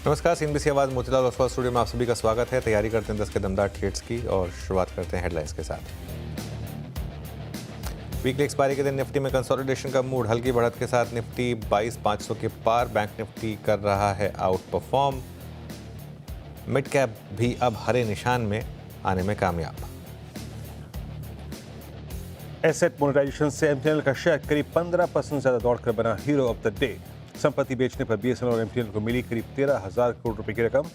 नमस्कार, सीएनबीसी आवाज़ मोतीलाल ओसवाल स्टूडियो में आप सभी का स्वागत है। तैयारी करते हैं 10 के दमदार ट्रेड्स की और शुरुआत करते हैं हेडलाइंस के साथ। वीकली एक्सपायरी के दिन निफ्टी में कंसोलिडेशन का मूड, हल्की बढ़त के साथ निफ्टी 22,500 के पार। बैंक निफ्टी कर रहा है आउट परफॉर्म। मिड कैप भी अब हरे निशान में आने में कामयाब। एसेट मोनेटाइजेशन से एमटीएनएल का शेयर करीब 15% ज्यादा दौड़कर बना हीरो ऑफ द डे। संपत्ति बेचने पर बीएसएनएल और एमटीएनएल को मिली करीब 13,000 करोड़ रुपए की रकम।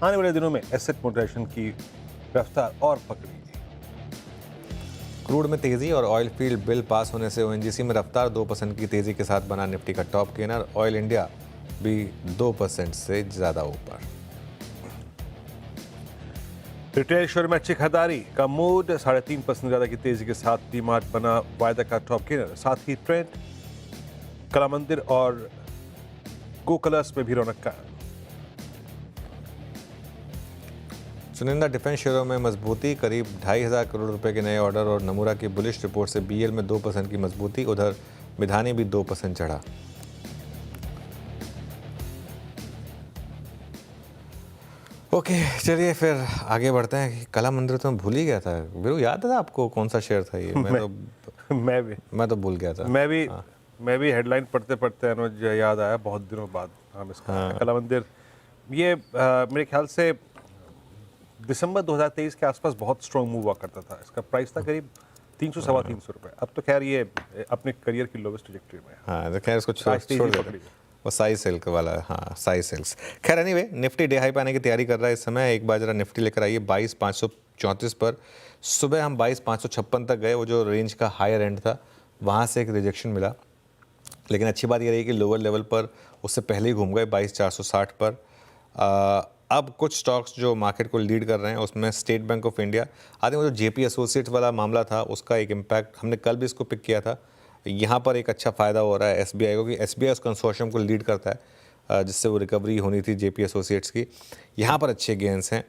आने वाले दिनों में एसेट मोनेटाइजेशन की रफ्तार और पकड़ेगी। क्रूड में तेजी और ऑयल फील्ड बिल पास होने से ओएनजीसी में रफ्तार 2% की तेजी के साथ बना निफ्टी का टॉप गेनर। ऑयल इंडिया भी 2% से ज्यादा ऊपर। रिटेल शेयर में अच्छी खरीदारी का मूड, 3.5% ज्यादा की तेजी के साथ डीमार्ट बना वायदा का टॉप गेनर। साथ ही ट्रेंड, कला मंदिर और गो कलर्स में भी रौनक का। चुनिंदा डिफेंस शेयरों में मजबूती, करीब 2,500 करोड़ रुपए के नए ऑर्डर और नमूरा की बुलिश रिपोर्ट से बीएल में 2% की मजबूती। उधर मिधानी भी 2% चढ़ा। ओके, चलिए फिर आगे बढ़ते हैं। कला मंदिर तो मैं भूल ही गया था। वीरू, याद है आपको कौन सा शेयर था ये? मैं तो भूल गया था। मैं भी हेडलाइन पढ़ते पढ़ते अनुज याद आया बहुत दिनों बाद हम इसका। कला मंदिर ये मेरे ख्याल से दिसंबर 2023 के आसपास बहुत स्ट्रॉन्ग मूव हुआ करता था। इसका प्राइस था करीब 300 सवा 300 रुपए। अब तो खैर ये अपने करियर की लोवेस्ट ट्रैजेक्टरी में है। हाँ, तो खैर इसको छोड़ देते। वो साई सिल्क वाला, हाँ साई सिल्क्स। खैर एनीवे, निफ्टी डे हाई पे आने की तैयारी कर रहा है इस समय। एक बार जरा निफ्टी लेकर आइए 22,534 पर। सुबह हम 22,556 तक गए, वो जो रेंज का हायर एंड था वहाँ से एक रिजेक्शन मिला। लेकिन अच्छी बात ये रही कि लोअर लेवल पर उससे पहले ही घूम गए 22,460 पर। अब कुछ स्टॉक्स जो मार्केट को लीड कर रहे हैं उसमें स्टेट बैंक ऑफ इंडिया। आते वो जो जेपी एसोसिएट्स वाला मामला था उसका एक इम्पैक्ट हमने कल भी इसको पिक किया था। यहाँ पर एक अच्छा फ़ायदा हो रहा है एसबीआई को, कि एसबीआई उस कंसोर्शियम को लीड करता है जिससे वो रिकवरी होनी थी जेपी एसोसिएट्स की। यहाँ पर अच्छे गेंस हैं।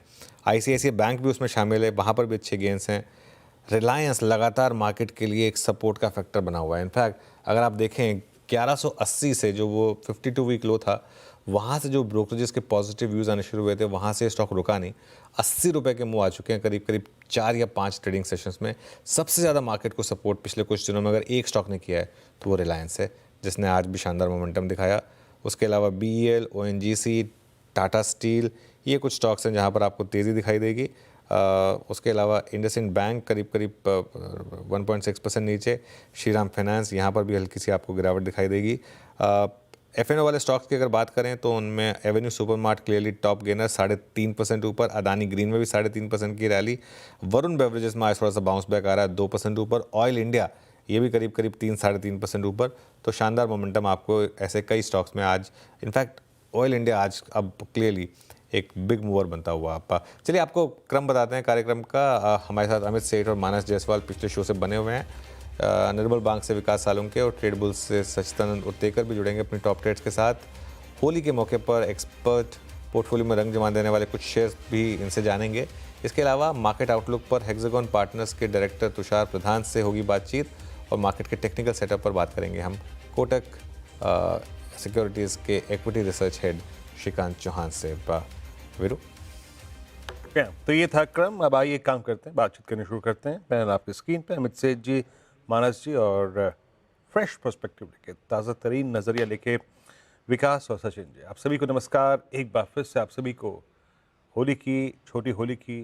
आईसीआईसीआई बैंक भी उसमें शामिल है, वहाँ पर भी अच्छे गेंस हैं। रिलायंस लगातार मार्केट के लिए एक सपोर्ट का फैक्टर बना हुआ है। इनफैक्ट अगर आप देखें 1180 से जो वो 52 वीक लो था, वहाँ से जो ब्रोकरेजेस के पॉजिटिव व्यूज़ आने शुरू हुए थे वहाँ से स्टॉक रुका नहीं। 80 रुपये के मुँह आ चुके हैं करीब करीब 4 या 5 ट्रेडिंग सेशंस में। सबसे ज़्यादा मार्केट को सपोर्ट पिछले कुछ दिनों में अगर एक स्टॉक ने किया है तो वो रिलायंस है, जिसने आज भी शानदार मोमेंटम दिखाया। उसके अलावा बीईएल, ओएनजीसी, टाटा स्टील, ये कुछ स्टॉक्स हैं जहाँ पर आपको तेज़ी दिखाई देगी। उसके अलावा इंडसइंड बैंक करीब करीब 1.6% नीचे। श्रीराम फाइनेंस, यहाँ पर भी हल्की सी आपको गिरावट दिखाई देगी। एफएनओ वाले स्टॉक्स की अगर बात करें तो उनमें Avenue supermart clearly top gainer 3.5% ऊपर। अदानी ग्रीन में भी 3.5% की रैली। वरुण बेवरेजेस में आज थोड़ा सा बाउंस बैक आ रहा है 2% ऊपर। ऑयल इंडिया ये भी करीब करीब 3-3.5% ऊपर। तो शानदार मोमेंटम आपको ऐसे कई स्टॉक्स में आज, इनफैक्ट ऑयल इंडिया आज अब क्लियरली एक बिग मूवर बनता हुआ आपका। चलिए आपको क्रम बताते हैं कार्यक्रम का। हमारे साथ अमित सेठ और मानस जायसवाल पिछले शो से बने हुए हैं। निर्मल बैंक से विकास सालुंके और ट्रेड बुल्स से सचिदानंद उत्तेकर भी जुड़ेंगे अपनी टॉप ट्रेड्स के साथ। होली के मौके पर एक्सपर्ट पोर्टफोलियो में रंग जमा देने वाले कुछ शेयर्स भी इनसे जानेंगे। इसके अलावा मार्केट आउटलुक पर हेक्सागन पार्टनर्स के डायरेक्टर तुषार प्रधान से होगी बातचीत और मार्केट के टेक्निकल सेटअप पर बात करेंगे हम कोटक सिक्योरिटीज़ के equity research head Shrikant Chauhan से। वीरू, तो ये था क्रम। अब आइए काम करते हैं, बातचीत करनी शुरू करते हैं। पैनल आपकी स्क्रीन पे अमित सेठ जी, मानस जी और फ्रेश पर्सपेक्टिव लेके, ताज़ा तरीन नज़रिया लेके विकास और सचिन जी। आप सभी को नमस्कार। एक बार फिर से आप सभी को होली की, छोटी होली की,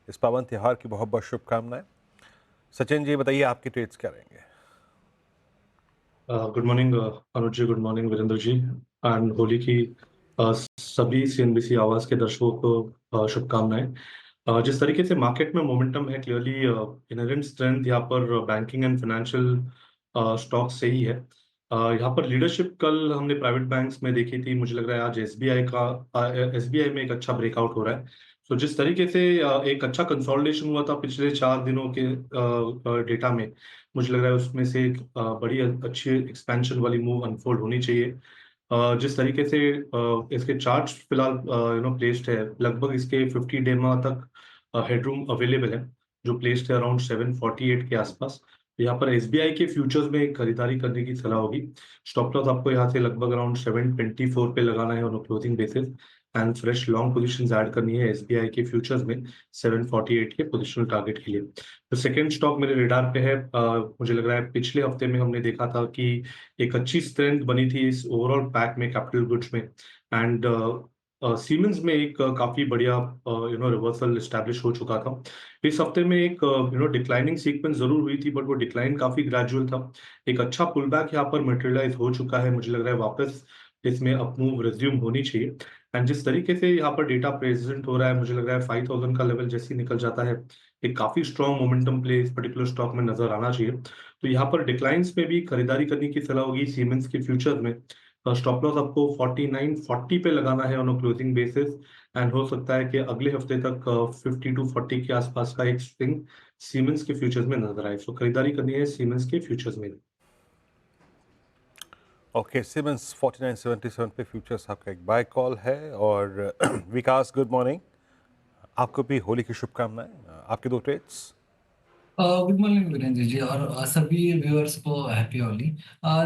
इस पावन त्यौहार की बहुत बहुत शुभकामनाएं। सचिन जी बताइए आपके ट्रेड्स क्या रहेंगे? Good morning Anuj ji, good morning Virendra ji and Holi की सभी सीएनबीसी आवाज के दर्शकों को शुभकामनाएं। जिस तरीके से मार्केट में मोमेंटम है, क्लियरली इनहेरेंट स्ट्रेंथ यहाँ पर बैंकिंग एंड फाइनेंशियल स्टॉक से ही है। यहाँ पर लीडरशिप कल हमने प्राइवेट बैंक्स में देखी थी। मुझे लग रहा है आज एसबीआई में एक अच्छा ब्रेकआउट हो रहा है। तो जिस तरीके से एक अच्छा कंसोलिडेशन हुआ था पिछले 4 दिनों के डेटा में, मुझे लग रहा है उसमें से एक बड़ी अच्छी एक्सपेंशन वाली मूव अनफोल्ड होनी चाहिए। जिस तरीके से इसके चार्ट्स फिलहाल प्लेस्ड है, लगभग इसके 50 डे तक हेडरूम अवेलेबल है, जो प्लेस्ड है अराउंड 748 के आसपास। तो यहाँ पर एसबीआई के फ्यूचर्स में खरीदारी करने की सलाह होगी। स्टॉप लॉस आपको यहाँ से लगभग अराउंड 724 पे लगाना है on a closing basis and fresh long positions add करनी है एसबीआई के फ्यूचर्स में 748 के पोजिशनल टारगेट के लिए। तो सेकंड स्टॉक मेरे रेडार पे है। मुझे लग रहा है पिछले हफ्ते में हमने देखा था कि एक अच्छी स्ट्रेंथ बनी थी इस ओवरऑल पैक में कैपिटल गुड्स में एंड सीमेंस में एक काफी बढ़िया रिवर्सल एस्टैब्लिश हो चुका था। इस हफ्ते में एक डिक्लाइनिंग सीक्वेंस जरूर हुई थी बट वो डिक्लाइन काफी ग्रेजुअल था। एक अच्छा पुल बैक यहाँ पर मटेरियलाइज हो चुका है। मुझे लग रहा है वापस इसमें अपमूव रिज्यूम होनी चाहिए एंड जिस तरीके से यहाँ पर डेटा प्रेजेंट हो रहा है मुझे लग रहा है 5000 का लेवल जैसे ही निकल जाता है एक काफी स्ट्रॉन्ग मोमेंटम प्ले इस पर्टिकुलर स्टॉक में नजर आना चाहिए। तो यहाँ पर डिक्लाइंस में भी खरीदारी करने की सलाह होगी सीमेंस के फ्यूचर में। स्टॉप लॉस आपको 4940 पे लगाना है on a closing basis and हो सकता है कि अगले हफ्ते तक 50 टू 40 के आसपास का एक स्विंग सीमेंस के फ्यूचर्स में नजर आए। सो खरीदारी करनी है सीमेंस के फ्यूचर्स में। ओके, सिमेंस 4977 पे फ्यूचर्स आपका एक बाय कॉल है। और विकास, गुड मॉर्निंग, आपको भी होली की शुभकामनाएं। आपके दो ट्रेड्स। गुड मॉर्निंग वीरेंद्र जी और सभी व्यूअर्स को हैप्पी होली।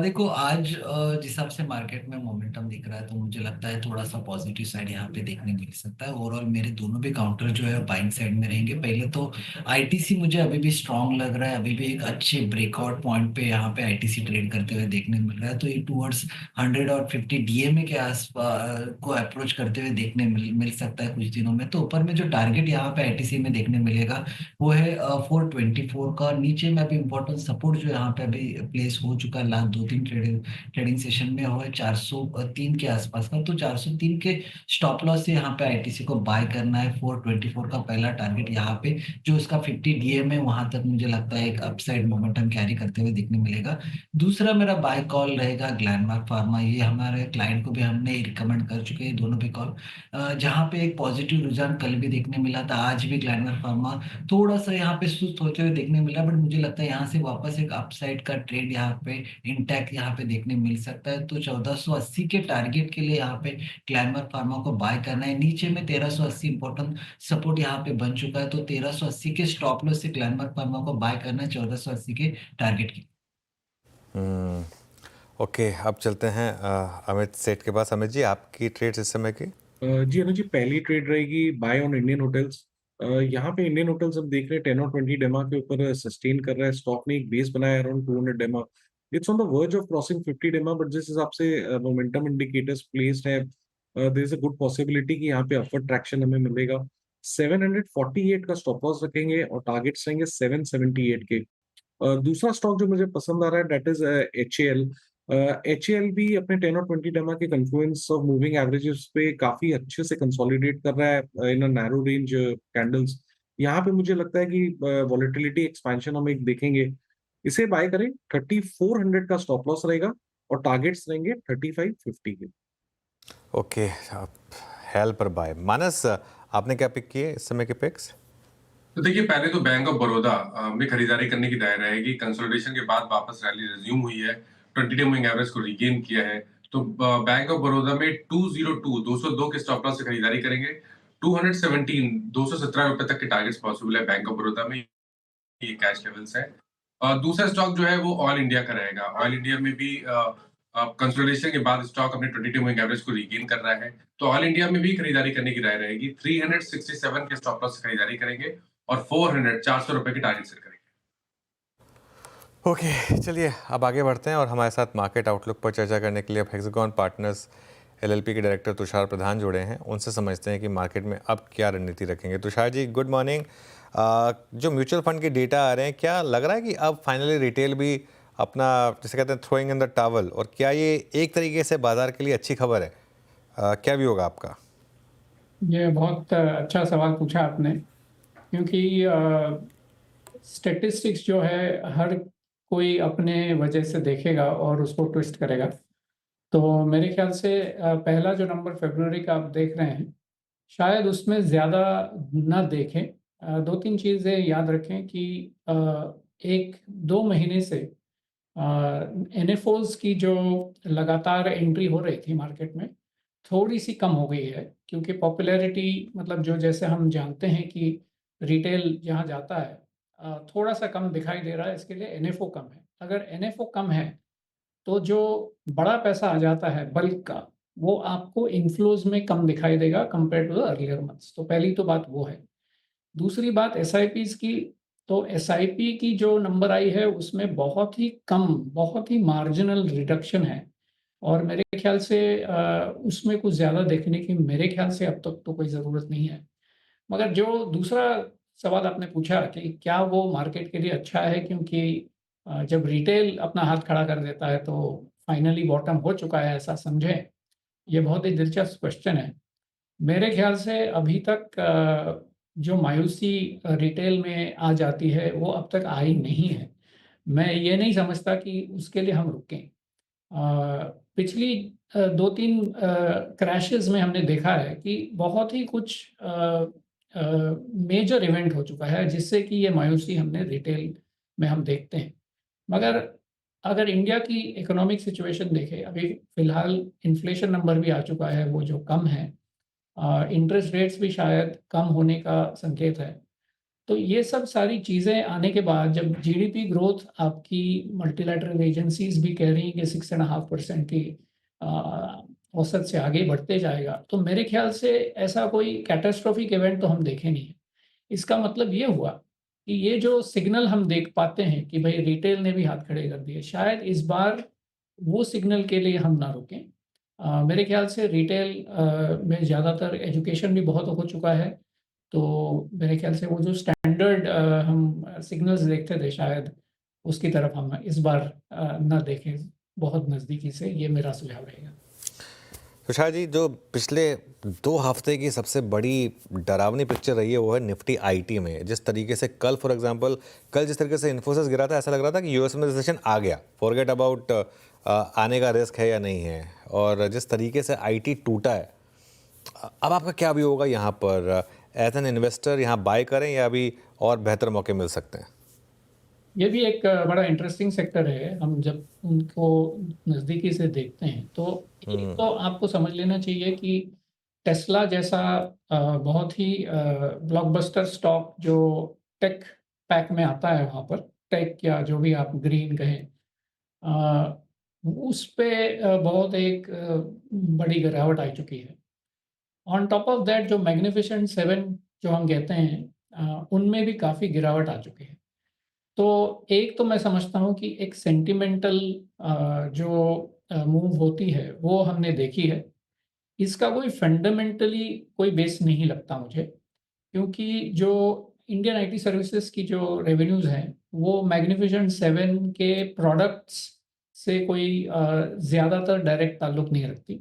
देखो आज जिस हिसाब से मार्केट में मोमेंटम दिख रहा है तो मुझे लगता है थोड़ा सा पॉजिटिव साइड यहाँ पे देखने मिल सकता है। ओवरऑल मेरे दोनों भी काउंटर जो है बाइंग साइड में रहेंगे। पहले तो आईटीसी मुझे अभी भी स्ट्रांग लग रहा है, अभी भी एक अच्छे ब्रेकआउट पॉइंट पे यहाँ पे आईटीसी ट्रेड करते हुए देखने मिल रहा है। तो ये टूवर्ड्स 100 और 50 डीएमए के आसपास को अप्रोच करते हुए देखने मिल सकता है कुछ दिनों में। तो ऊपर में जो टारगेट यहाँ पे आईटीसी में देखने मिलेगा वो है 424 का। नीचे में अभी इम्पोर्टेंट सपोर्ट जो यहाँ पे अभी प्लेस हो चुका है लास्ट दो तीन ट्रेडिंग सेशन में, वो है 403 के आसपास का। तो 403 के स्टॉप लॉस से यहाँ पे आईटीसी को बाय करना है। 424 का पहला टारगेट यहाँ पे जो उसका 50 डीएम है वहां तक मुझे लगता है एक अपसाइड मोमेंटम कैरी करते हुए देखने मिलेगा। दूसरा मेरा बाय कॉल रहेगा ग्लैनमार्क फार्मा। ये हमारे क्लाइंट को भी हमने रिकमेंड कर चुके हैं दोनों भी कॉल, जहाँ पे एक पॉजिटिव रुझान कल भी देखने मिला था, आज भी ग्लैनमार्क फार्मा थोड़ा सा यहाँ पे सुस्त होते हुए देखने मिला। बट मुझे लगता है यहाँ से वापस एक अपसाइड का ट्रेंड यहाँ पे इंटैक्ट यहाँ पे देखने मिल सकता है। तो 1480 के टारगेट के लिए यहाँ पे ग्लैनमार्क फार्मा को बाय करना है। नीचे में 1380 इंपॉर्टेंट सपोर्ट यहाँ पे बन चुका है, तो 1380 के स्टॉप लॉस से ग्लैनमार्क फार्मा को बाय करना है 1480 के टारगेट की। ओके, अब चलते हैं अमित सेठ के पास। अमित जी, आपकी ट्रेड्स इस समय की? जी अनुज जी, पहली ट्रेड रहेगी बाय ऑन इंडियन होटल्स। यहाँ पे इंडियन होटल्स हम देख रहे हैं 10 और 20 डेमा के ऊपर सस्टेन कर रहा है। स्टॉक ने एक बेस बनाया around 200 DEMA. It's on the verge of crossing 50 DEMA, but जिस हिसाब से मोमेंटम इंडिकेटर्स प्लेस्ड है there is a good possibility कि यहाँ पे अपवर्ड ट्रैक्शन हमें मिलेगा। 748 का स्टॉप लॉस रखेंगे और टारगेट्स रहेंगे 778 के। दूसरा स्टॉक जो मुझे पसंद आ रहा है दैट इज HAL। HAL भी अपने 10 और 20 डेमा के कन्फ्लुएंस ऑफ मूविंग एवरेजेस पे काफी अच्छे से कंसोलिडेट कर रहा है इन अ नैरो रेंज कैंडल्स। यहाँ पे मुझे लगता है कि वॉलेटिलिटी एक्सपेंशन हम एक देखेंगे। इसे बाय करें, 3400 का स्टॉप लॉस रहेगा और टारगेट्स रहेंगे 3550 के। ओके, आप हेल पर बाय। मानस, आपने क्या पिक किए इस समय के पिक्स? तो देखिए, पहले तो बैंक ऑफ बड़ौदा में खरीदारी करने की दायरा रहेगी। कंसोलिडेशन के बाद वापस रैली रिज्यूम हुई है, 20 डे मूविंग एवरेज को रीगेन किया है। तो बैंक ऑफ बड़ौदा में 202 के स्टॉप लॉस से खरीदारी करेंगे। 217 रुपए तक के टारगेट्स पॉसिबल है बैंक ऑफ बड़ौदा में, ये कैश लेवल्स है। दूसरा स्टॉक जो है वो ऑल इंडिया का रहेगा। ऑल इंडिया में भी कंसोलिडेशन के बाद स्टॉक अपने 20 डे मूविंग एवरेज को रीगेन कर रहा है, तो ऑल इंडिया में भी खरीदारी करने की राय रहेगी। 367 के स्टॉप लॉस से खरीदारी करेंगे और 400 रुपए की टारगेट सेट करेंगे। ओके, चलिए अब आगे बढ़ते हैं और हमारे साथ मार्केट आउटलुक पर चर्चा करने के लिए अब हेक्सागन पार्टनर्स LLP के डायरेक्टर तुषार प्रधान जुड़े हैं। उनसे समझते हैं कि मार्केट में अब क्या रणनीति रखेंगे। Tushar ji, good morning. जो म्यूचुअल फंड के डेटा आ रहे हैं, क्या लग रहा है कि अब फाइनली रिटेल भी अपना, जिसे कहते हैं, थ्रोइंग इन द टॉवल, और क्या ये एक तरीके से बाजार के लिए अच्छी खबर है? क्या भी होगा आपका? ये बहुत अच्छा सवाल पूछा आपने, क्योंकि स्टैटिस्टिक्स जो है हर कोई अपने वजह से देखेगा और उसको ट्विस्ट करेगा। तो मेरे ख्याल से पहला जो नंबर फरवरी का आप देख रहे हैं, शायद उसमें ज़्यादा न देखें। दो तीन चीज़ें याद रखें कि 1-2 महीने से NFOs की जो लगातार एंट्री हो रही थी मार्केट में, थोड़ी सी कम हो गई है। क्योंकि पॉपुलैरिटी, मतलब जो जैसे हम जानते हैं कि रिटेल जहाँ जाता है थोड़ा सा कम दिखाई दे रहा है, इसके लिए एनएफओ कम है। अगर एनएफओ कम है तो जो बड़ा पैसा आ जाता है बल्क का, वो आपको इनफ्लोज में कम दिखाई देगा compare to the earlier months. तो पहली तो बात वो है। दूसरी बात एसआईपीज़ की, तो एसआईपी की जो नंबर आई है उसमें बहुत ही कम, बहुत ही मार्जिनल रिडक्शन है और मेरे ख्याल से उसमें कुछ ज़्यादा देखने की मेरे ख्याल से अब तक तो कोई ज़रूरत नहीं है। मगर जो दूसरा सवाल आपने पूछा कि क्या वो मार्केट के लिए अच्छा है, क्योंकि जब रिटेल अपना हाथ खड़ा कर देता है तो फाइनली बॉटम हो चुका है ऐसा समझें, ये बहुत ही दिलचस्प क्वेश्चन है। मेरे ख्याल से अभी तक जो मायूसी रिटेल में आ जाती है वो अब तक आई नहीं है। मैं ये नहीं समझता कि उसके लिए हम रुकें। पिछली 2-3 क्रैशेज़ में हमने देखा है कि बहुत ही कुछ मेजर इवेंट हो चुका है जिससे कि ये मायूसी हमने रिटेल में हम देखते हैं। मगर अगर इंडिया की इकोनॉमिक सिचुएशन देखें, अभी फ़िलहाल इन्फ्लेशन नंबर भी आ चुका है वो जो कम है, इंटरेस्ट रेट्स भी शायद कम होने का संकेत है। तो ये सब सारी चीज़ें आने के बाद जब जीडीपी ग्रोथ आपकी मल्टीलैटरल एजेंसीज़ भी कह रही हैं कि 6.5% की औसत से आगे बढ़ते जाएगा, तो मेरे ख्याल से ऐसा कोई कैटास्ट्रोफिक इवेंट तो हम देखे नहीं है। इसका मतलब ये हुआ कि ये जो सिग्नल हम देख पाते हैं कि भई रिटेल ने भी हाथ खड़े कर दिए, शायद इस बार वो सिग्नल के लिए हम ना रुकें। मेरे ख्याल से रिटेल में ज़्यादातर एजुकेशन भी बहुत हो चुका है, तो मेरे ख्याल से वो जो स्टैंडर्ड हम सिग्नल्स देखते थे शायद उसकी तरफ हम इस बार ना देखें बहुत नज़दीकी से, ये मेरा सुझाव रहेगा। तुषार जी, जो पिछले 2 हफ्ते की सबसे बड़ी डरावनी पिक्चर रही है वो है निफ्टी आईटी में। जिस तरीके से कल फॉर एग्जांपल कल जिस तरीके से इन्फोसिस गिरा था, ऐसा लग रहा था कि यूएस में रिसेशन आ गया, फॉरगेट अबाउट आने का रिस्क है या नहीं है। और जिस तरीके से आईटी टूटा है, अब आपका क्या व्यू होगा यहाँ पर? एज एन इन्वेस्टर यहाँ बाय करें या अभी और बेहतर मौके मिल सकते हैं? ये भी एक बड़ा इंटरेस्टिंग सेक्टर है। हम जब उनको नज़दीकी से देखते हैं तो एक तो आपको समझ लेना चाहिए कि टेस्ला जैसा बहुत ही ब्लॉकबस्टर स्टॉक जो टेक पैक में आता है, वहाँ पर टेक या जो भी आप ग्रीन कहें, अ, उस पे बहुत एक बड़ी गिरावट आ चुकी है। ऑन टॉप ऑफ दैट जो मैग्निफिसेंट 7 जो हम कहते हैं, उनमें भी काफ़ी गिरावट आ चुकी है। तो एक तो मैं समझता हूँ कि एक सेंटिमेंटल जो मूव होती है वो हमने देखी है। इसका कोई फंडामेंटली कोई बेस नहीं लगता मुझे, क्योंकि जो इंडियन आईटी सर्विसेज की जो रेवेन्यूज़ हैं वो मैग्निफिसेंट 7 के प्रोडक्ट्स से कोई ज़्यादातर डायरेक्ट ताल्लुक नहीं रखती।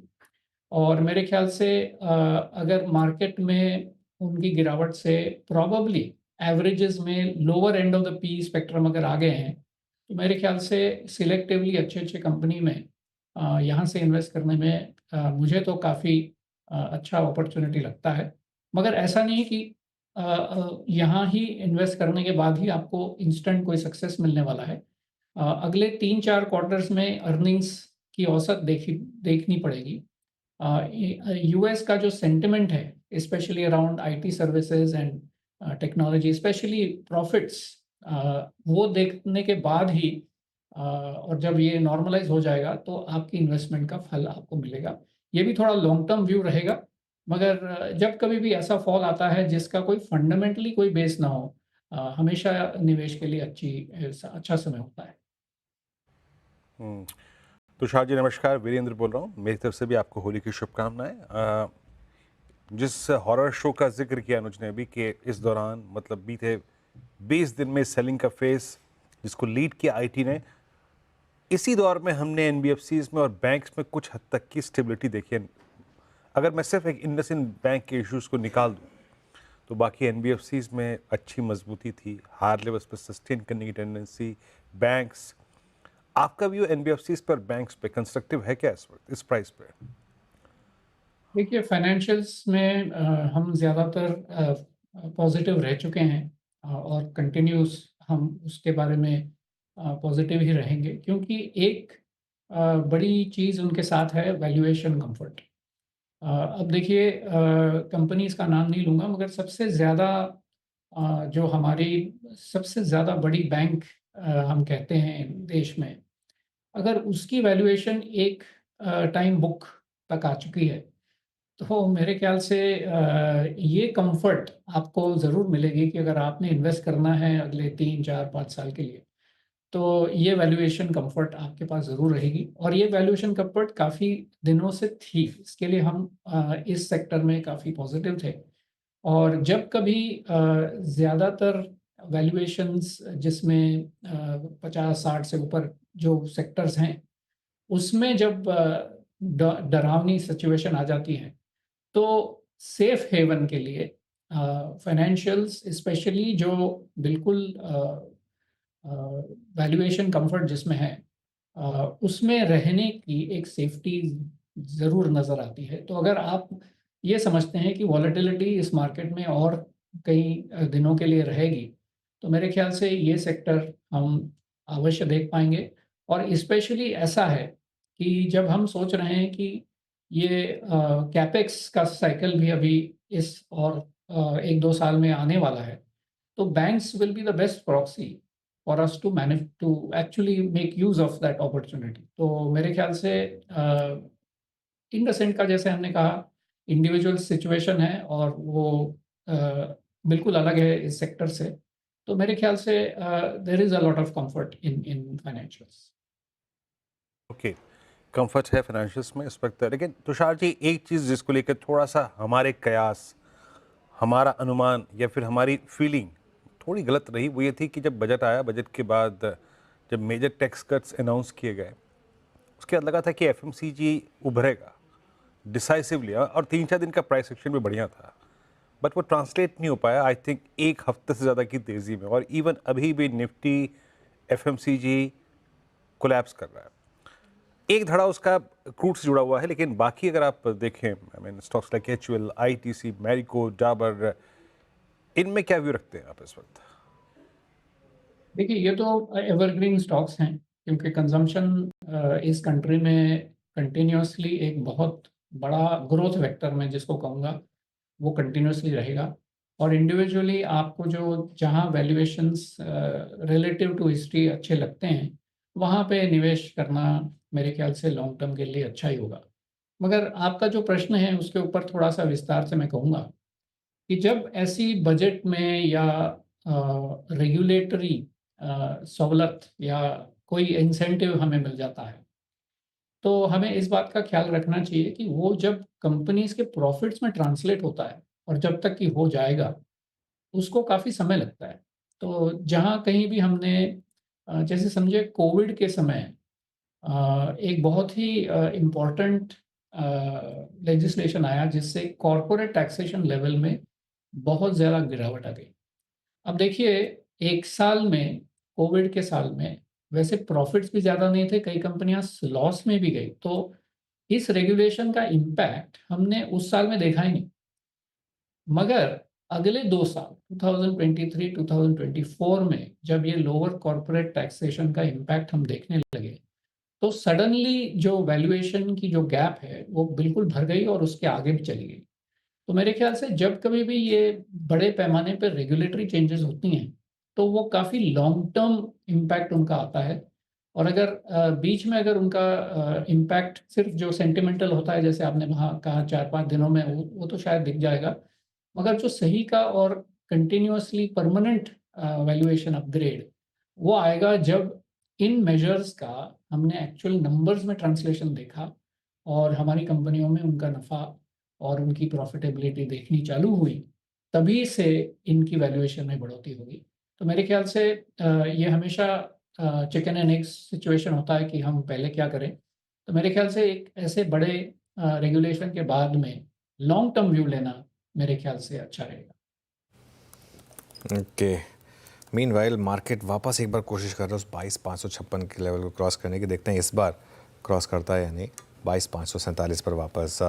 और मेरे ख्याल से अगर मार्केट में उनकी गिरावट से प्रोबेबली एवरेजेस में lower end of the P spectrum अगर आ गए हैं, तो मेरे ख्याल से सिलेक्टिवली अच्छे-अच्छे कंपनी में यहाँ से इन्वेस्ट करने में मुझे तो काफ़ी अच्छा अपॉर्चुनिटी लगता है। मगर ऐसा नहीं कि यहाँ ही इन्वेस्ट करने के बाद ही आपको इंस्टेंट कोई सक्सेस मिलने वाला है। अगले 3-4 क्वार्टर्स में अर्निंग्स की औसत देखनी पड़ेगी। यूएस का जो सेंटिमेंट है specially around IT services and technology, specially profits, वो देखने के बाद ही और जब ये नॉर्मलाइज हो जाएगा तो आपकी इन्वेस्टमेंट का फल आपको मिलेगा। ये भी थोड़ा लॉन्ग टर्म व्यू रहेगा, मगर जब कभी भी ऐसा फॉल आता है जिसका कोई फंडामेंटली कोई बेस ना हो, हमेशा निवेश के लिए अच्छा समय होता है। तुषार जी नमस्कार, वीरेंद्र बोल रहा हूँ। मेरी तरफ से भी आपको होली की शुभकामनाएं। जिस हॉरर शो का जिक्र किया अनुज ने अभी कि इस दौरान मतलब बीते 20 दिन में सेलिंग का फेस जिसको लीड किया आईटी ने, इसी दौर में हमने एनबीएफसीज में और बैंक्स में कुछ हद तक की स्टेबिलिटी देखी है। अगर मैं सिर्फ एक इंडसइंड बैंक के इश्यूज को निकाल दूँ तो बाकी एनबीएफसीज में अच्छी मजबूती थी, हायर लेवल्स पर सस्टेन करने की टेंडेंसी। बैंक्स, आपका व्यू एनबीएफसीज पर, बैंक्स पे कंस्ट्रक्टिव है क्या इस वक्त इस प्राइस पे? देखिए फाइनेंशियल्स में हम ज़्यादातर पॉजिटिव रह चुके हैं, और कंटिन्यूस हम उसके बारे में पॉजिटिव ही रहेंगे, क्योंकि एक बड़ी चीज़ उनके साथ है वैल्यूएशन कंफर्ट। अब देखिए कंपनीज़ का नाम नहीं लूँगा, मगर सबसे ज़्यादा जो हमारी सबसे ज़्यादा बड़ी बैंक हम कहते हैं देश में, अगर उसकी वैल्यूएशन एक टाइम बुक तक आ चुकी है, तो मेरे ख्याल से ये कंफर्ट आपको ज़रूर मिलेगी कि अगर आपने इन्वेस्ट करना है अगले 3, 4, 5 साल के लिए, तो ये वैल्यूएशन कंफर्ट आपके पास ज़रूर रहेगी और ये वैल्यूएशन कंफर्ट काफ़ी दिनों से थी। इसके लिए हम इस सेक्टर में काफ़ी पॉजिटिव थे और जब कभी ज़्यादातर वैल्यूएशंस जिसमें 50-60 से ऊपर जो सेक्टर्स हैं, उसमें जब डरावनी सिचुएशन आ जाती है, तो सेफ हेवन के लिए फाइनेंशियल्स स्पेशली जो बिल्कुल वैल्यूएशन कंफर्ट जिसमें है, उसमें रहने की एक सेफ्टी ज़रूर नज़र आती है। तो अगर आप ये समझते हैं कि वॉलेटिलिटी इस मार्केट में और कई दिनों के लिए रहेगी, तो मेरे ख्याल से ये सेक्टर हम अवश्य देख पाएंगे और स्पेशली ऐसा है कि जब हम सोच रहे हैं कि ये कैपेक्स का साइकिल भी अभी इस और 1-2 साल में आने वाला है, तो banks will be the best proxy for us to manage to actually make use of that opportunity. तो मेरे ख्याल से इंडसेंड का जैसे हमने कहा इंडिविजुअल सिचुएशन है और वो अ, बिल्कुल अलग है इस सेक्टर से। तो मेरे ख्याल से there is a lot of comfort in financials. Okay, comfort है फाइनेंशियल्स में इस वक्त, लेकिन तुषार जी एक चीज़ जिसको लेकर थोड़ा सा हमारे कयास, हमारा अनुमान या फिर हमारी फीलिंग थोड़ी गलत रही, वो ये थी कि जब बजट आया, बजट के बाद जब मेजर टैक्स कट्स अनाउंस किए गए, उसके बाद लगा था कि एफएमसीजी उभरेगा डिसाइसिवली और 3-4 दिन का प्राइस एक्शन भी बढ़िया था, बट वो ट्रांसलेट नहीं हो पाया आई थिंक एक हफ्ते से ज़्यादा की तेज़ी में, और इवन अभी भी निफ्टी एफएमसीजी कोलैप्स कर रहा है। एक धड़ा उसका क्रूड से जुड़ा हुआ है, लेकिन बाकी अगर आप देखें, I mean stocks like HUL, ITC, Marico, Dabur, इनमें क्या व्यू रखते हैं आप इस वक्त? देखिए ये तो एवरग्रीन स्टॉक्स हैं क्योंकि कंजम्पशन इस कंट्री में कंटिन्यूसली एक बहुत बड़ा ग्रोथ वेक्टर में जिसको कहूँगा वो कंटिन्यूसली रहेगा और इंडिविजुअली आपको जो जहाँ वैल्यूएशंस रिलेटिव टू हिस्ट्री अच्छे लगते हैं वहाँ पे निवेश करना मेरे ख्याल से लॉन्ग टर्म के लिए अच्छा ही होगा। मगर आपका जो प्रश्न है उसके ऊपर थोड़ा सा विस्तार से मैं कहूँगा कि जब ऐसी बजट में या रेगुलेटरी सहूलत या कोई इंसेंटिव हमें मिल जाता है, तो हमें इस बात का ख्याल रखना चाहिए कि वो जब कंपनीज़ के प्रॉफ़िट्स में ट्रांसलेट होता है और जब तक कि हो जाएगा, उसको काफ़ी समय लगता है। तो जहाँ कहीं भी हमने जैसे समझिए कोविड के समय एक बहुत ही इम्पोर्टेंट लेजिस्लेशन आया जिससे कॉर्पोरेट टैक्सेशन लेवल में बहुत ज़्यादा गिरावट आ गई। अब देखिए 1 साल में कोविड के साल में वैसे प्रॉफ़िट्स भी ज़्यादा नहीं थे, कई कंपनियाँ लॉस में भी गई। तो इस रेगुलेशन का इम्पैक्ट हमने उस साल में देखा ही नहीं। मगर अगले 2 साल 2023-2024 में जब ये लोअर कॉर्पोरेट टैक्सेशन का इम्पैक्ट हम देखने लगे, तो सडनली जो वैल्यूएशन की जो गैप है, वो बिल्कुल भर गई और उसके आगे भी चली गई। तो मेरे ख्याल से जब कभी भी ये बड़े पैमाने पर रेगुलेटरी चेंजेस होती हैं, तो वो काफ़ी लॉन्ग टर्म इम्पैक्ट उनका आता है और अगर बीच में अगर उनका इम्पैक्ट सिर्फ जो सेंटिमेंटल होता है, जैसे आपने वहाँ कहा 4-5 दिनों में वो तो शायद दिख जाएगा। मगर जो सही का और कंटिन्यूअसली परमानेंट वैल्यूएशन अपग्रेड, वो आएगा जब इन मेजर्स का हमने एक्चुअल नंबर्स में ट्रांसलेशन देखा और हमारी कंपनियों में उनका नफ़ा और उनकी प्रॉफिटेबिलिटी देखनी चालू हुई, तभी से इनकी वैल्यूएशन में बढ़ोतरी होगी। तो मेरे ख्याल से ये हमेशा चिकन एंड एग्स सिचुएशन होता है कि हम पहले क्या करें। तो मेरे ख्याल से एक ऐसे बड़े रेगुलेशन के बाद में लॉन्ग टर्म व्यू लेना मेरे ख्याल से अच्छा रहेगा। ओके, मीनवाइल मार्केट वापस एक बार कोशिश कर रहा है उस 22,556 के लेवल को क्रॉस करने की, देखते हैं इस बार क्रॉस करता है या नहीं। 22,547 पर वापस।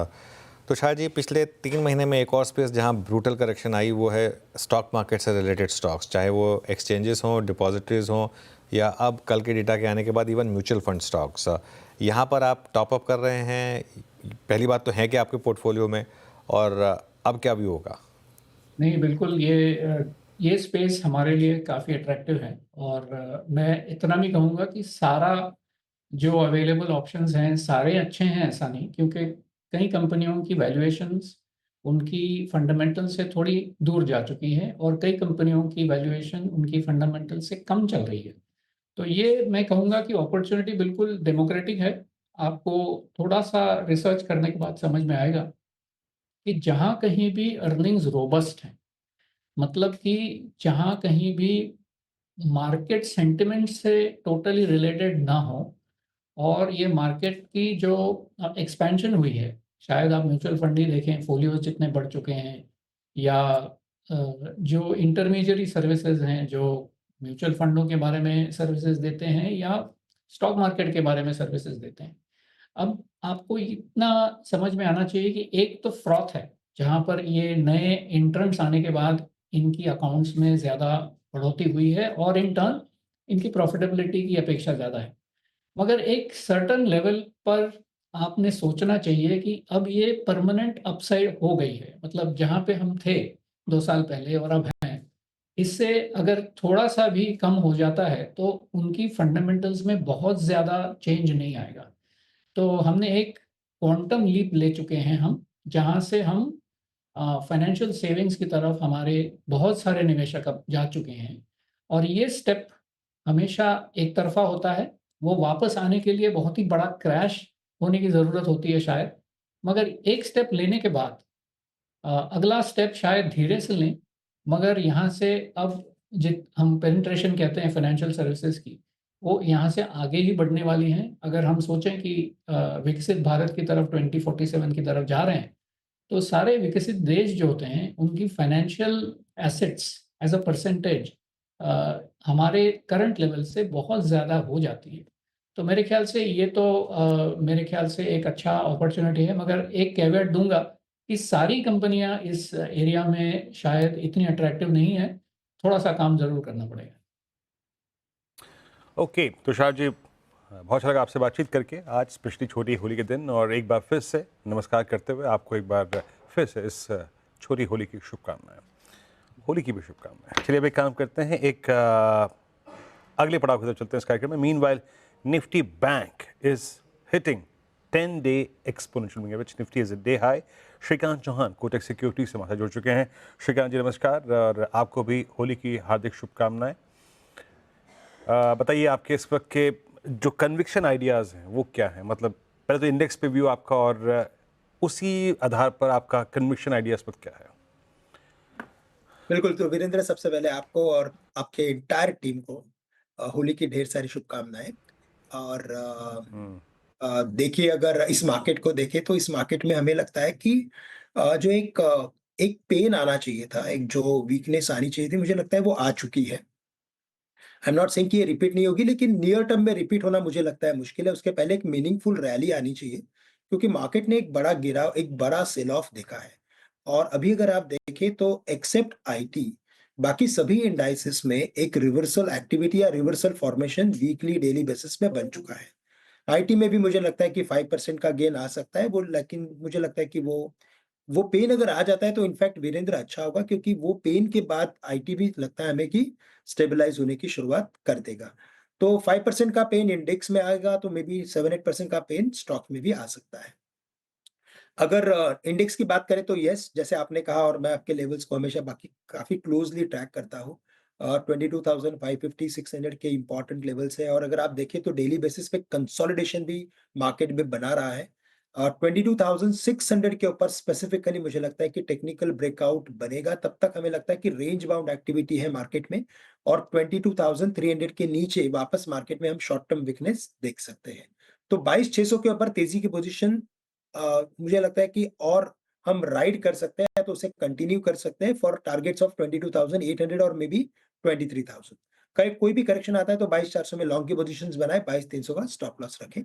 तो शायद जी पिछले 3 महीने में एक और स्पेस जहां ब्रूटल करेक्शन आई वो है स्टॉक मार्केट से रिलेटेड स्टॉक्स, चाहे वो एक्सचेंजेस हों, डिपॉजिटरीज हों, या अब कल के डेटा के आने के बाद इवन म्यूचुअल फंड स्टॉक्स। यहाँ पर आप टॉपअप कर रहे हैं, पहली बात तो है कि आपके पोर्टफोलियो में, और अब क्या व्यू होगा? नहीं, बिल्कुल ये ये स्पेस हमारे लिए काफ़ी अट्रैक्टिव है और मैं इतना भी कहूँगा कि सारा जो अवेलेबल ऑप्शंस हैं सारे अच्छे हैं ऐसा नहीं, क्योंकि कई कंपनियों की वैल्यूएशंस उनकी फंडामेंटल से थोड़ी दूर जा चुकी है और कई कंपनियों की वैल्यूएशन उनकी फंडामेंटल से कम चल रही है। तो ये मैं कहूँगा कि अपॉर्चुनिटी बिल्कुल डेमोक्रेटिक है। आपको थोड़ा-सा रिसर्च करने के बाद समझ में आएगा कि जहाँ कहीं भी अर्निंग्स रोबस्ट हैं, मतलब कि जहाँ कहीं भी मार्केट सेंटिमेंट से टोटली रिलेटेड ना हो और ये मार्केट की जो एक्सपेंशन हुई है, शायद आप म्यूचुअल फंड ही देखें, फोलियोज जितने बढ़ चुके हैं या जो इंटरमीडियरी सर्विसेज हैं जो म्यूचुअल फंडों के बारे में सर्विसेज देते हैं या स्टॉक मार्केट के बारे में सर्विसेज देते हैं। अब आपको इतना समझ में आना चाहिए कि एक तो फ्रॉथ है, जहाँ पर ये नए एंट्रेंट्स आने के बाद इनकी अकाउंट्स में ज़्यादा बढ़ोतरी हुई है और इन टर्न इनकी प्रॉफिटेबिलिटी की अपेक्षा ज़्यादा है। मगर एक सर्टेन लेवल पर आपने सोचना चाहिए कि अब ये परमानेंट अपसाइड हो गई है। मतलब जहाँ पे हम थे 2 साल पहले और अब हैं, इससे अगर थोड़ा-सा भी कम हो जाता है, तो उनकी फंडामेंटल्स में बहुत ज़्यादा चेंज नहीं आएगा। तो हमने एक क्वांटम लीप ले चुके हैं हम, जहाँ से हम फाइनेंशियल सेविंग्स की तरफ हमारे बहुत सारे निवेशक अब जा चुके हैं और ये स्टेप हमेशा एक तरफ़ा होता है। वो वापस आने के लिए बहुत ही बड़ा क्रैश होने की ज़रूरत होती है शायद। मगर एक स्टेप लेने के बाद अगला स्टेप शायद धीरे से लें, मगर यहाँ से अब जित हम पेनिट्रेशन कहते हैं फाइनेंशियल सर्विसेज़ की, वो यहाँ से आगे ही बढ़ने वाली हैं। अगर हम सोचें कि विकसित भारत की तरफ 2047 की तरफ जा रहे हैं, तो सारे विकसित देश जो होते हैं, उनकी financial assets as a percentage हमारे करंट लेवल से बहुत ज़्यादा हो जाती है। तो मेरे ख़्याल से ये तो मेरे ख़्याल से एक अच्छा अपॉर्च्युनिटी है, मगर एक कैveat दूँगा कि सारी कंपनियाँ इस एरिया में शायद इतनी अट्रैक्टिव नहीं है, थोड़ा-सा काम ज़रूर करना पड़ेगा। ओके, तुषार जी, बहुत अच्छा लगा आपसे बातचीत करके आज स्पेशली छोटी होली के दिन, और एक बार फिर से नमस्कार करते हुए आपको एक बार फिर से इस छोटी होली की शुभकामनाएं, होली की भी शुभकामनाएं। चलिए अब एक काम करते हैं, एक अगले पड़ाव की तरफ चलते हैं इस कार्यक्रम में। Meanwhile Nifty bank is hitting 10-day exponential moving average. Nifty is a day high. Shrikant Chauhan Kotak security से हमारे जुड़ चुके हैं। श्रीकांत जी नमस्कार, और आपको भी होली की हार्दिक शुभकामनाएं। बताइए आपके इस वक्त के जो कन्विक्शन आइडियाज़ हैं वो क्या हैं? मतलब पहले तो इंडेक्स पे व्यू आपका, और उसी आधार पर आपका कन्विक्शन आइडिया इस वक्त क्या है? बिल्कुल, तो वीरेंद्र, सबसे पहले आपको और आपके एंटायर टीम को होली की ढेर सारी शुभकामनाएं। और देखिए, अगर इस मार्केट को देखें तो इस मार्केट में हमें लगता है कि जो एक पेन आना चाहिए था, एक जो वीकनेस आनी चाहिए थी, मुझे लगता है वो आ चुकी है। आई एम नॉट सेइंग कि ये रिपीट नहीं होगी, लेकिन नियर टर्म में रिपीट होना मुझे लगता है मुश्किल है। उसके पहले एक मीनिंगफुल रैली आनी चाहिए, क्योंकि मार्केट ने एक बड़ा सेल ऑफ देखा है। और अभी अगर आप देखें तो एक्सेप्ट आईटी, बाकी सभी इंडाइसेस में एक रिवर्सल एक्टिविटी या reversal formation weekly daily basis पे बन चुका है। आईटी में भी मुझे लगता है कि 5% का गेन आ सकता है वो, लेकिन मुझे लगता है कि वो पेन अगर आ जाता है तो इनफैक्ट वीरेंद्र अच्छा होगा, क्योंकि वो पेन के बाद आईटी भी लगता है हमें कि स्टेबलाइज होने की शुरुआत कर देगा। तो 5% का पेन इंडेक्स में आएगा तो मे बी 7-8% का पेन स्टॉक में भी आ सकता है। अगर इंडेक्स की बात करें तो यस, जैसे आपने कहा, और मैं आपके लेवल्स को हमेशा बाकी काफ़ी क्लोज़ली ट्रैक करता हूँ। 22,550-600 के इम्पोर्टेंट लेवल्स हैं, और अगर आप देखें तो डेली बेसिस पे कंसोलिडेशन भी मार्केट में बना रहा है। 22,600 के ऊपर स्पेसिफिकली मुझे लगता है कि टेक्निकल ब्रेकआउट बनेगा, तब तक हमें लगता है कि रेंज बाउंड एक्टिविटी है मार्केट में, और 22,300 के नीचे वापस मार्केट में हम शॉर्ट टर्म वीकनेस देख सकते हैं। तो 22,600 के ऊपर तेज़ी की पोज़ीशन मुझे लगता है कि और हम राइड कर सकते हैं, तो उसे कंटिन्यू कर सकते हैं फॉर टारगेट्स ऑफ 22,800 और मे बी 23,000। कोई भी करेक्शन आता है तो 22,400 में लॉन्ग की पोजीशंस बनाएं, 22,300 का स्टॉप लॉस रखें।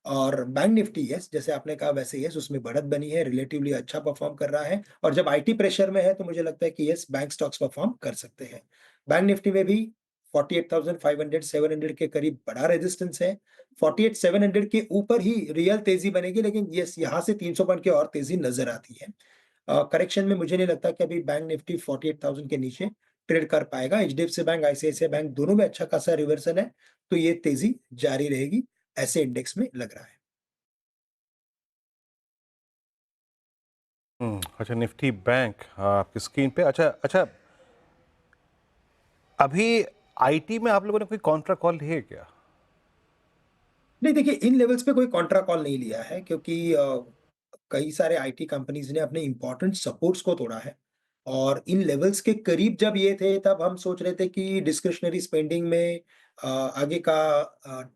और बैंक निफ्टी, यस, जैसे आपने कहा वैसे यस, उसमें बढ़त बनी है, रिलेटिवली अच्छा परफॉर्म कर रहा है, और जब आईटी प्रेशर में है तो मुझे लगता है कि यस, बैंक स्टॉक्स परफॉर्म कर सकते हैं। बैंक निफ्टी में भी 48,500-700 के करीब बड़ा रेजिस्टेंस है। 48,700 के ऊपर ही रियल तेजी बनेगी, लेकिन यस, यहाँ से 300 पॉइंट की और तेजी नजर आती है। करेक्शन में मुझे नहीं लगता कि अभी बैंक निफ्टी 48,000 के नीचे ट्रेड कर पाएगा। एचडीएफसी बैंक, आईसीआईसीआई बैंक दोनों में अच्छा खासा रिवर्सल है, तो ये तेजी जारी रहेगी, ऐसे इंडेक्स में लग रहा है। अच्छा, निफ्टी बैंक आपकी स्क्रीन पे। अच्छा, अभी आईटी में आप लोगों ने कोई कॉन्ट्रा कॉल ली है क्या? नहीं, देखिए इन लेवल्स पे कोई कॉन्ट्रा कॉल नहीं लिया है, क्योंकि कई सारे आईटी कंपनीज ने अपने इंपॉर्टेंट सपोर्ट्स को तोड़ा है, और इन लेवल्स के करीब जब ये थे तब हम सोच रहे थे कि डिस्क्रिशनरी स्पेंडिंग में आगे का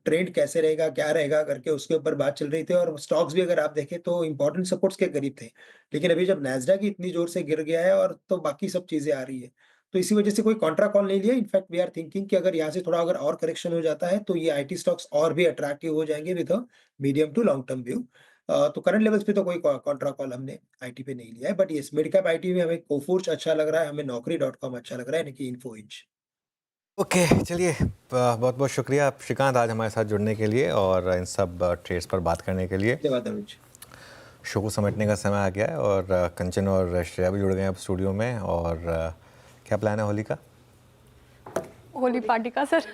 ट्रेंड कैसे रहेगा, क्या रहेगा करके उसके ऊपर बात चल रही थी, और स्टॉक्स भी अगर आप देखें तो इंपॉर्टेंट सपोर्ट्स के करीब थे। लेकिन अभी जब नैस्डैक ही इतनी जोर से गिर गया है और तो बाकी सब चीजें आ रही है, तो इसी वजह से कोई कॉन्ट्रा कॉल नहीं लिया। इनफैक्ट वी आर थिंकिंग कि अगर यहाँ से थोड़ा अगर और करेक्शन हो जाता है तो ये आईटी स्टॉक्स और भी अट्रैक्टिव हो जाएंगे with a medium to long term view. तो करंट लेवल्स पे तो कोई कॉन्ट्रा कॉल हमने आईटी पे नहीं लिया है, बट ये मिड कैप आईटी में हमें कोफोर्ज अच्छा लग रहा है, हमें नौकरी.com अच्छा लग रहा है, यानी कि इन्फो एज। ओके, चलिए, बहुत बहुत शुक्रिया आप श्रीकांत आज हमारे साथ जुड़ने के लिए और इन सब ट्रेड्स पर बात करने के लिए। धन्यवाद अनुज। शो को समेटने का समय आ गया है और कंचन और श्रेया भी जुड़ गए हैं अब स्टूडियो में। और क्या प्लान है होली का? होली पार्टी का सर।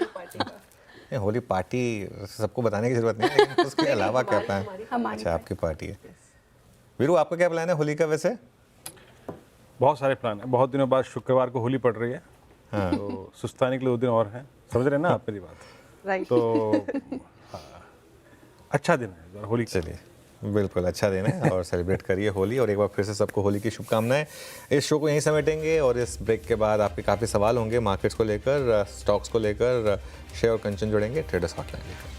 नहीं, होली पार्टी सबको बताने की जरूरत नहीं है, लेकिन उसके अलावा क्या प्लान? अच्छा, आपकी पार्टी है। वीरू, आपका क्या प्लान है होली का? वैसे बहुत सारे प्लान है। बहुत दिनों बाद शुक्रवार को होली पड़ रही है, हाँ। तो सुस्ताने के लिए 2 दिन और हैं। समझ रहे हैं ना आप मेरी बात? राइट। तो हाँ, अच्छा दिन है इस बार होली का। चलिए, बिल्कुल अच्छा दिन है और सेलिब्रेट करिए होली। और एक बार फिर से सबको होली की शुभकामनाएं। इस शो को यहीं समेटेंगे और इस ब्रेक के बाद आपके काफ़ी सवाल होंगे मार्केट्स को लेकर, स्टॉक्स को लेकर। शेयर और कंचन जुड़ेंगे ट्रेडर्स हॉटलाइन लेकर।